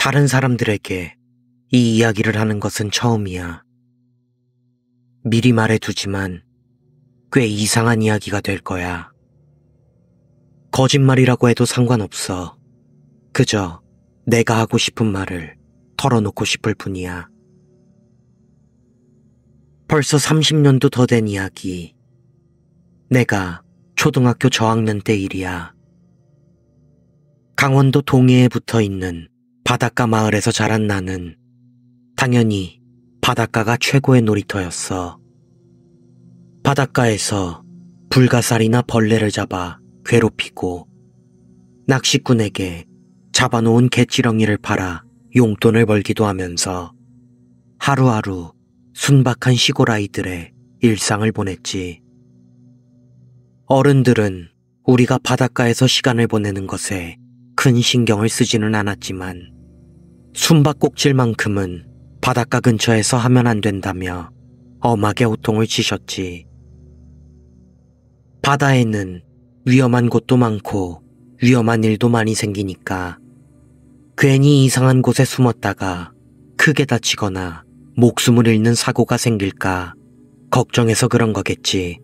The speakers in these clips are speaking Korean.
다른 사람들에게 이 이야기를 하는 것은 처음이야. 미리 말해두지만 꽤 이상한 이야기가 될 거야. 거짓말이라고 해도 상관없어. 그저 내가 하고 싶은 말을 털어놓고 싶을 뿐이야. 벌써 30년도 더 된 이야기. 내가 초등학교 저학년 때 일이야. 강원도 동해에 붙어있는 바닷가 마을에서 자란 나는 당연히 바닷가가 최고의 놀이터였어. 바닷가에서 불가사리나 벌레를 잡아 괴롭히고 낚시꾼에게 잡아놓은 갯지렁이를 팔아 용돈을 벌기도 하면서 하루하루 순박한 시골 아이들의 일상을 보냈지. 어른들은 우리가 바닷가에서 시간을 보내는 것에 큰 신경을 쓰지는 않았지만 숨바꼭질만큼은 바닷가 근처에서 하면 안 된다며 엄하게 호통을 치셨지. 바다에는 위험한 곳도 많고 위험한 일도 많이 생기니까 괜히 이상한 곳에 숨었다가 크게 다치거나 목숨을 잃는 사고가 생길까 걱정해서 그런 거겠지.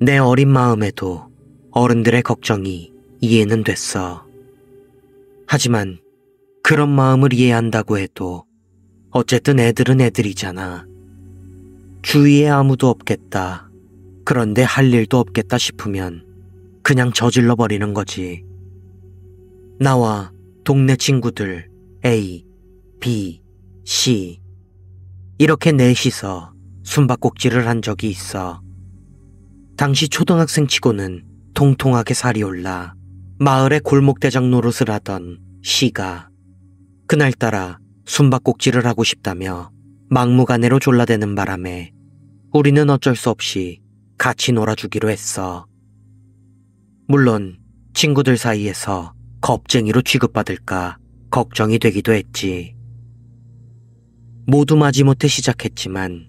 내 어린 마음에도 어른들의 걱정이 이해는 됐어. 하지만 그런 마음을 이해한다고 해도 어쨌든 애들은 애들이잖아. 주위에 아무도 없겠다. 그런데 할 일도 없겠다 싶으면 그냥 저질러 버리는 거지. 나와 동네 친구들 A, B, C 이렇게 넷이서 숨바꼭질을 한 적이 있어. 당시 초등학생 치고는 통통하게 살이 올라 마을의 골목대장 노릇을 하던 C가 그날따라 숨바꼭질을 하고 싶다며 막무가내로 졸라대는 바람에 우리는 어쩔 수 없이 같이 놀아주기로 했어. 물론 친구들 사이에서 겁쟁이로 취급받을까 걱정이 되기도 했지. 모두 마지못해 시작했지만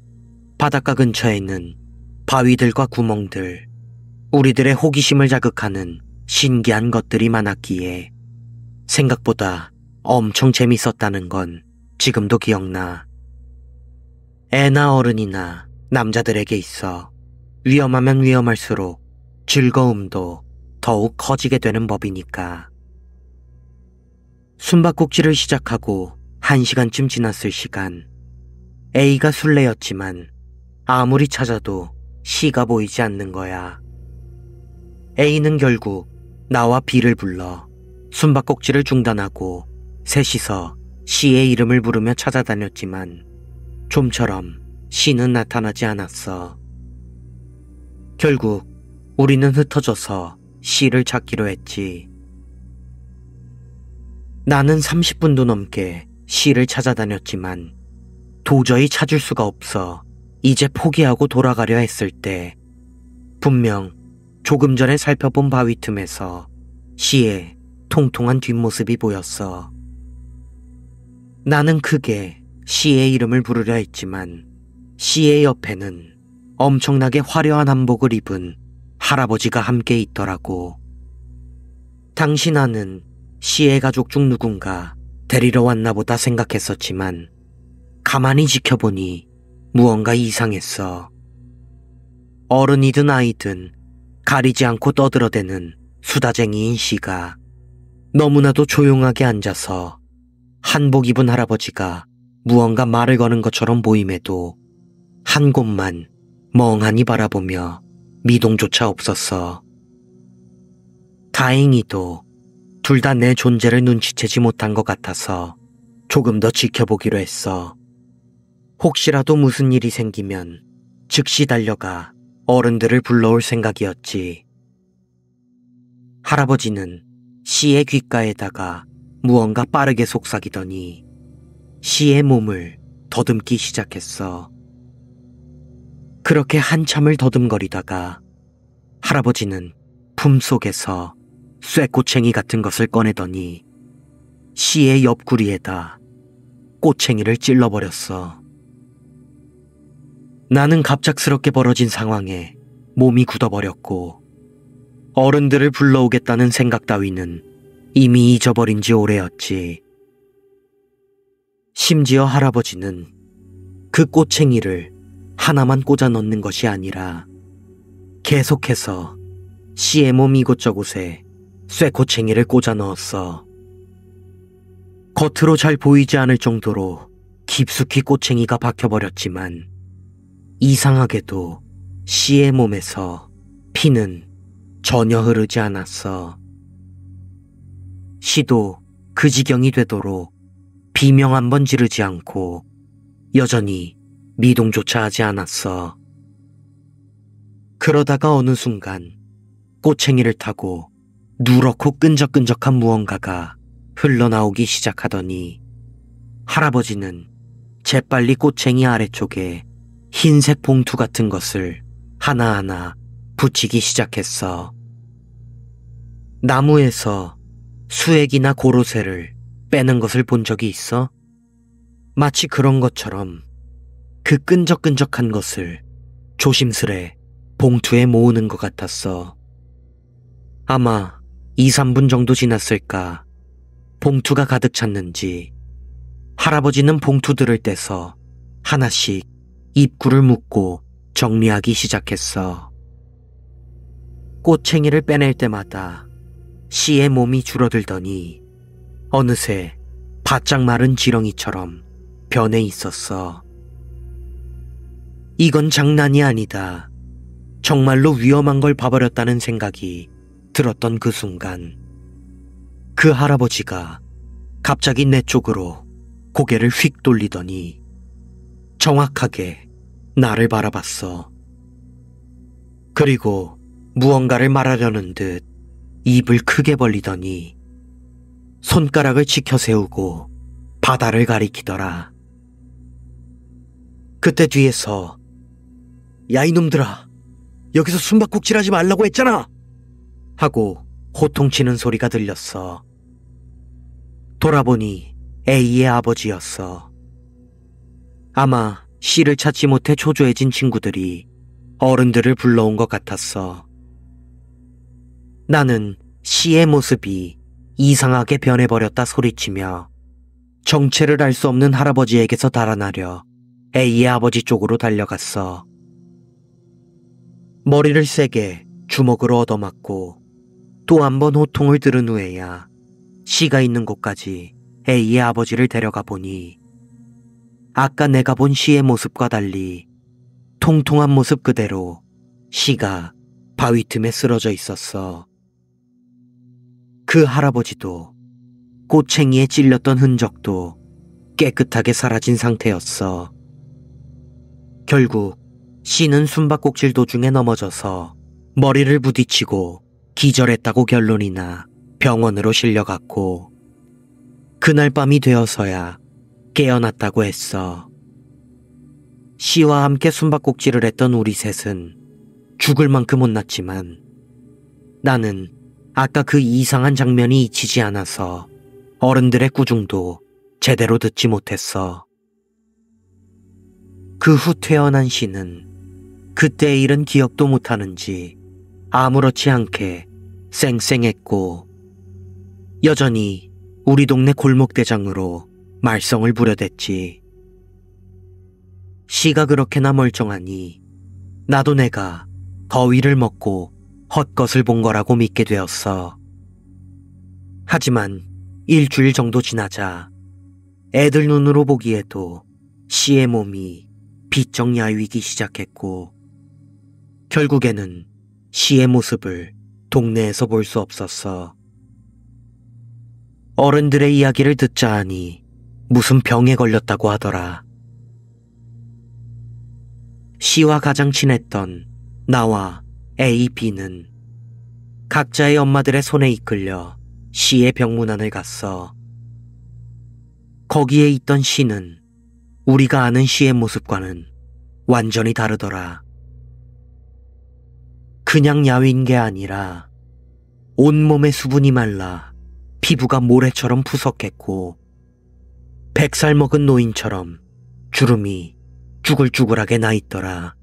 바닷가 근처에는 바위들과 구멍들, 우리들의 호기심을 자극하는 신기한 것들이 많았기에 생각보다 엄청 재밌었다는 건 지금도 기억나. 애나 어른이나 남자들에게 있어 위험하면 위험할수록 즐거움도 더욱 커지게 되는 법이니까. 숨바꼭질을 시작하고 1시간쯤 지났을 시간, A가 술래였지만 아무리 찾아도 C가 보이지 않는 거야. A는 결국 나와 B를 불러 숨바꼭질을 중단하고 셋이서 C의 이름을 부르며 찾아다녔지만 좀처럼 C는 나타나지 않았어. 결국 우리는 흩어져서 C를 찾기로 했지. 나는 30분도 넘게 C를 찾아다녔지만 도저히 찾을 수가 없어 이제 포기하고 돌아가려 했을 때 분명 조금 전에 살펴본 바위 틈에서 C의 통통한 뒷모습이 보였어. 나는 크게 C의 이름을 부르려 했지만 C의 옆에는 엄청나게 화려한 한복을 입은 할아버지가 함께 있더라고. 당시 나는 C의 가족 중 누군가 데리러 왔나 보다 생각했었지만 가만히 지켜보니 무언가 이상했어. 어른이든 아이든 가리지 않고 떠들어대는 수다쟁이인 C가 너무나도 조용하게 앉아서 한복 입은 할아버지가 무언가 말을 거는 것처럼 보임에도 한 곳만 멍하니 바라보며 미동조차 없었어. 다행히도 둘 다 내 존재를 눈치채지 못한 것 같아서 조금 더 지켜보기로 했어. 혹시라도 무슨 일이 생기면 즉시 달려가 어른들을 불러올 생각이었지. 할아버지는 C의 귓가에다가 무언가 빠르게 속삭이더니 C의 몸을 더듬기 시작했어. 그렇게 한참을 더듬거리다가 할아버지는 품속에서 쇠꼬챙이 같은 것을 꺼내더니 C의 옆구리에다 꼬챙이를 찔러버렸어. 나는 갑작스럽게 벌어진 상황에 몸이 굳어버렸고 어른들을 불러오겠다는 생각 따위는 이미 잊어버린 지 오래였지. 심지어 할아버지는 그 꼬챙이를 하나만 꽂아 넣는 것이 아니라 계속해서 씨의 몸 이곳저곳에 쇠꼬챙이를 꽂아 넣었어. 겉으로 잘 보이지 않을 정도로 깊숙이 꼬챙이가 박혀버렸지만 이상하게도 씨의 몸에서 피는 전혀 흐르지 않았어. 씨도 그 지경이 되도록 비명 한 번 지르지 않고 여전히 미동조차 하지 않았어. 그러다가 어느 순간 꼬챙이를 타고 누렇고 끈적끈적한 무언가가 흘러나오기 시작하더니 할아버지는 재빨리 꼬챙이 아래쪽에 흰색 봉투 같은 것을 하나하나 붙이기 시작했어. 나무에서 수액이나 고로쇠를 빼는 것을 본 적이 있어? 마치 그런 것처럼 그 끈적끈적한 것을 조심스레 봉투에 모으는 것 같았어. 아마 2, 3분 정도 지났을까 봉투가 가득 찼는지 할아버지는 봉투들을 떼서 하나씩 입구를 묶고 정리하기 시작했어. 꼬챙이를 빼낼 때마다 씨의 몸이 줄어들더니 어느새 바짝 마른 지렁이처럼 변해 있었어. 이건 장난이 아니다. 정말로 위험한 걸 봐버렸다는 생각이 들었던 그 순간 그 할아버지가 갑자기 내 쪽으로 고개를 휙 돌리더니 정확하게 나를 바라봤어. 그리고 무언가를 말하려는 듯 입을 크게 벌리더니 손가락을 치켜 세우고 바다를 가리키더라. 그때 뒤에서 야 이놈들아 여기서 숨바꼭질하지 말라고 했잖아 하고 호통치는 소리가 들렸어. 돌아보니 A의 아버지였어. 아마 씨를 찾지 못해 초조해진 친구들이 어른들을 불러온 것 같았어. 나는 씨의 모습이 이상하게 변해버렸다 소리치며 정체를 알 수 없는 할아버지에게서 달아나려 A의 아버지 쪽으로 달려갔어. 머리를 세게 주먹으로 얻어맞고 또 한 번 호통을 들은 후에야 씨가 있는 곳까지 A의 아버지를 데려가 보니 아까 내가 본 씨의 모습과 달리 통통한 모습 그대로 씨가 바위 틈에 쓰러져 있었어. 그 할아버지도 꼬챙이에 찔렸던 흔적도 깨끗하게 사라진 상태였어. 결국 씨는 숨바꼭질 도중에 넘어져서 머리를 부딪히고 기절했다고 결론이 나 병원으로 실려갔고 그날 밤이 되어서야 깨어났다고 했어. 씨와 함께 숨바꼭질을 했던 우리 셋은 죽을 만큼 혼났지만 나는 아까 그 이상한 장면이 잊히지 않아서 어른들의 꾸중도 제대로 듣지 못했어. 그 후 태어난 씨는 그때의 일은 기억도 못하는지 아무렇지 않게 쌩쌩했고 여전히 우리 동네 골목대장으로 말썽을 부려댔지. 씨가 그렇게나 멀쩡하니 나도 내가 더위를 먹고 헛것을 본 거라고 믿게 되었어. 하지만 일주일 정도 지나자 애들 눈으로 보기에도 씨의 몸이 비쩍 야위기 시작했고 결국에는 씨의 모습을 동네에서 볼 수 없었어. 어른들의 이야기를 듣자 하니 무슨 병에 걸렸다고 하더라. 씨와 가장 친했던 나와 A, B는 각자의 엄마들의 손에 이끌려 씨의 병문안을 갔어. 거기에 있던 씨는 우리가 아는 씨의 모습과는 완전히 다르더라. 그냥 야윈 게 아니라 온몸의 수분이 말라 피부가 모래처럼 푸석했고 100살 먹은 노인처럼 주름이 쭈글쭈글하게 나 있더라.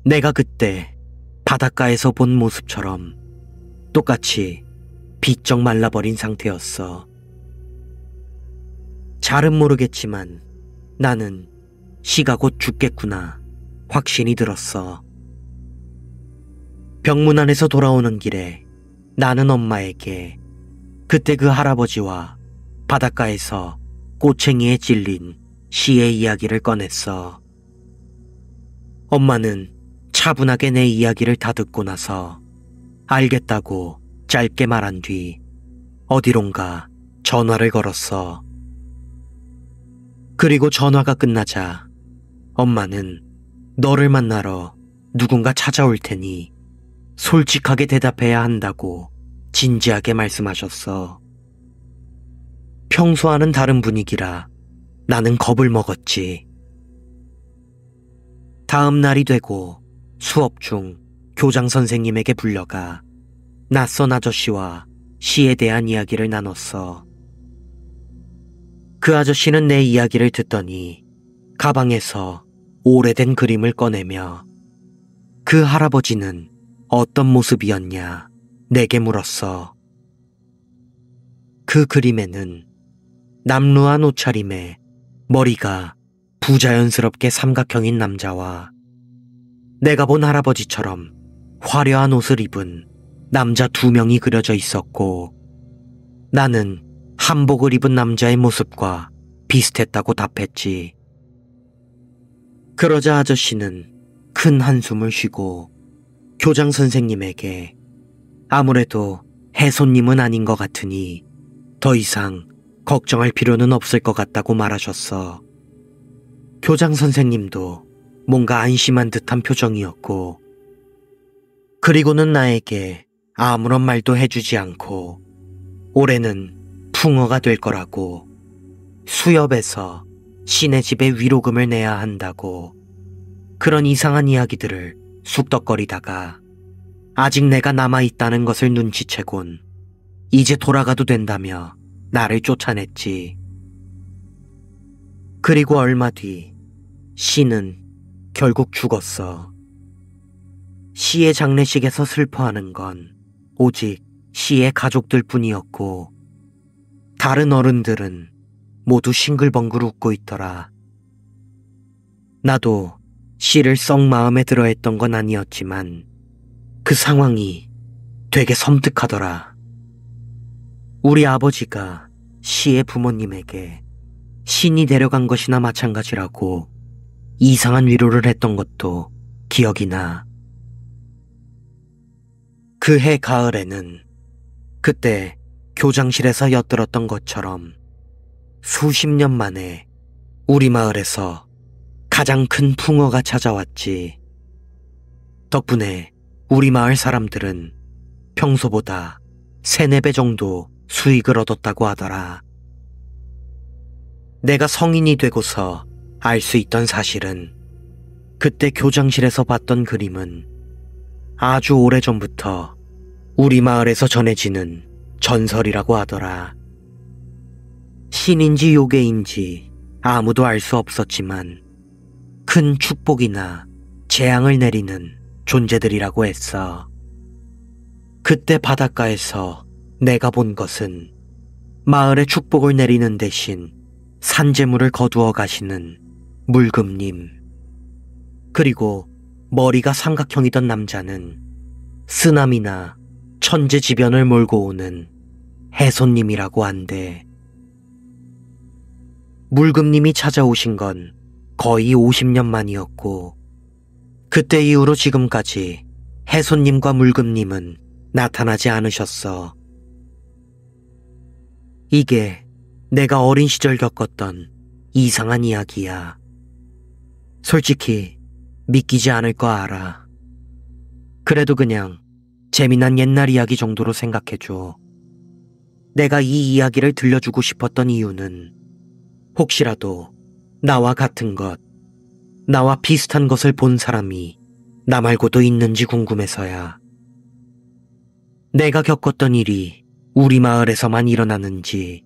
내가 그때 바닷가에서 본 모습처럼 똑같이 비쩍 말라버린 상태였어. 잘은 모르겠지만 나는 시가 곧 죽겠구나 확신이 들었어. 병문안에서 돌아오는 길에 나는 엄마에게 그때 그 할아버지와 바닷가에서 꼬챙이에 찔린 시의 이야기를 꺼냈어. 엄마는 차분하게 내 이야기를 다 듣고 나서 알겠다고 짧게 말한 뒤 어디론가 전화를 걸었어. 그리고 전화가 끝나자 엄마는 너를 만나러 누군가 찾아올 테니 솔직하게 대답해야 한다고 진지하게 말씀하셨어. 평소와는 다른 분위기라 나는 겁을 먹었지. 다음 날이 되고 수업 중 교장 선생님에게 불려가 낯선 아저씨와 시에 대한 이야기를 나눴어. 그 아저씨는 내 이야기를 듣더니 가방에서 오래된 그림을 꺼내며 그 할아버지는 어떤 모습이었냐 내게 물었어. 그 그림에는 남루한 옷차림에 머리가 부자연스럽게 삼각형인 남자와 내가 본 할아버지처럼 화려한 옷을 입은 남자 2명이 그려져 있었고 나는 한복을 입은 남자의 모습과 비슷했다고 답했지. 그러자 아저씨는 큰 한숨을 쉬고 교장 선생님에게 아무래도 해손님은 아닌 것 같으니 더 이상 걱정할 필요는 없을 것 같다고 말하셨어. 교장 선생님도 뭔가 안심한 듯한 표정이었고 그리고는 나에게 아무런 말도 해주지 않고 올해는 풍어가 될 거라고 수협에서 신의 집에 위로금을 내야 한다고 그런 이상한 이야기들을 쑥덕거리다가 아직 내가 남아있다는 것을 눈치채곤 이제 돌아가도 된다며 나를 쫓아냈지. 그리고 얼마 뒤 시는 결국 죽었어. 시의 장례식에서 슬퍼하는 건 오직 시의 가족들 뿐이었고 다른 어른들은 모두 싱글벙글 웃고 있더라. 나도 시를 썩 마음에 들어 했던 건 아니었지만 그 상황이 되게 섬뜩하더라. 우리 아버지가 시의 부모님에게 신이 데려간 것이나 마찬가지라고 이상한 위로를 했던 것도 기억이 나. 그 해 가을에는 그때 교장실에서 엿들었던 것처럼 수십 년 만에 우리 마을에서 가장 큰 풍어가 찾아왔지. 덕분에 우리 마을 사람들은 평소보다 3~4배 정도 수익을 얻었다고 하더라. 내가 성인이 되고서 알 수 있던 사실은 그때 교장실에서 봤던 그림은 아주 오래전부터 우리 마을에서 전해지는 전설이라고 하더라. 신인지 요괴인지 아무도 알 수 없었지만 큰 축복이나 재앙을 내리는 존재들이라고 했어. 그때 바닷가에서 내가 본 것은 마을에 축복을 내리는 대신 산재물을 거두어 가시는 물금님, 그리고 머리가 삼각형이던 남자는 쓰나미나 천재지변을 몰고 오는 해손님이라고 한대. 물금님이 찾아오신 건 거의 50년 만이었고 그때 이후로 지금까지 해손님과 물금님은 나타나지 않으셨어. 이게 내가 어린 시절 겪었던 이상한 이야기야. 솔직히 믿기지 않을 거 알아. 그래도 그냥 재미난 옛날 이야기 정도로 생각해줘. 내가 이 이야기를 들려주고 싶었던 이유는 혹시라도 나와 같은 것, 나와 비슷한 것을 본 사람이 나 말고도 있는지 궁금해서야. 내가 겪었던 일이 우리 마을에서만 일어나는지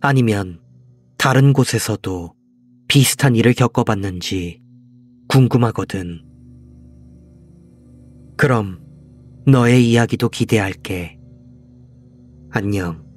아니면 다른 곳에서도 비슷한 일을 겪어봤는지 궁금하거든. 그럼 너의 이야기도 기대할게. 안녕.